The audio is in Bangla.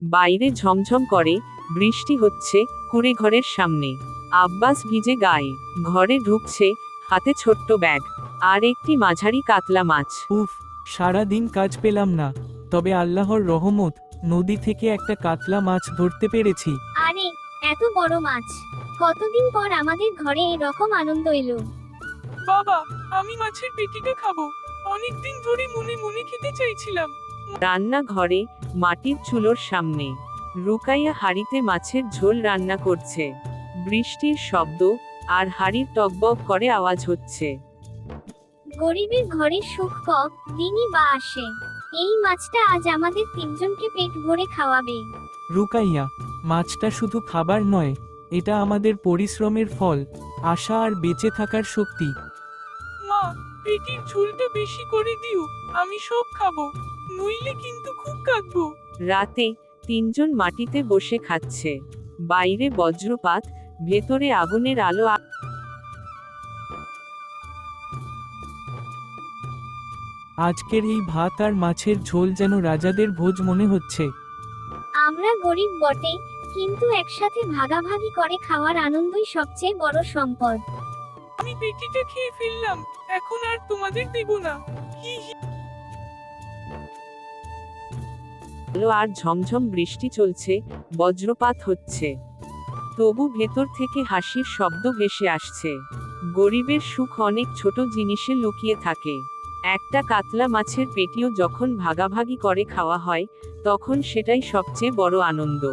বাইরে ঝমঝম করে বৃষ্টি হচ্ছে কুঁড়ে ঘরের সামনে। আব্বাস ভিজে গায়ে ঘরে ঢুকছে, হাতে ছোট্ট ব্যাগ আর একটি মাঝারি কাতলা মাছ। উফ, সারা দিন কাজ পেলাম না, তবে আল্লাহর রহমত, নদী থেকে একটা কাতলা মাছ ধরতে পেরেছি। আরে, এত বড় মাছ! কতদিন পর আমাদের ঘরে এরকম আনন্দ এলো। বাবা, আমি মাছের পেটিটা খাবো। অনেকদিন ধরে মনে মনে খেতে চাইছিলাম। রান্নাঘরে মাটির চুলোর সামনে রুকাইয়া হাঁড়িতে মাছের ঝোল রান্না করছে। বৃষ্টির শব্দ আর হাঁড়ির টকবক করে আওয়াজ হচ্ছে। গরিবের ঘরে সুখ দিনই বা আসে। এই মাছটা আজ আমাদের তিনজনকে পেট ভরে খাওয়াবে। রুকাইয়া, মাছটা শুধু খাবার নয়, এটা আমাদের পরিশ্রমের ফল, আশা আর বেঁচে থাকার শক্তি। মা, পেটির ঝোলটা বেশি করে দিও, আমি সব খাবো, নইলে কিন্তু খুব কাঁদবো। রাতে তিনজন মাটিতে বসে খাচ্ছে। বাইরে বজ্রপাত, ভেতরে আগুনের আলো। আজকের এই ভাত আর মাছের ঝোল যেন রাজাদের ভোজ মনে হচ্ছে। আমরা গরিব বটে, কিন্তু একসাথে ভাগাভাগি করে খাওয়ার আনন্দই সবচেয়ে বড় সম্পদ। আমি পেটিটা খেয়ে ফেললাম, এখন আর তোমাদের দেব না। হি হি। আলো আর ঝমঝম বৃষ্টি চলছে, বজ্রপাত হচ্ছে, তবু ভেতর থেকে হাসির শব্দ ভেসে আসছে। গরিবের সুখ অনেক ছোট জিনিসে লুকিয়ে থাকে। একটা কাতলা মাছের পেটিও যখন ভাগাভাগি করে খাওয়া হয়, তখন সেটাই সবচেয়ে বড় আনন্দ।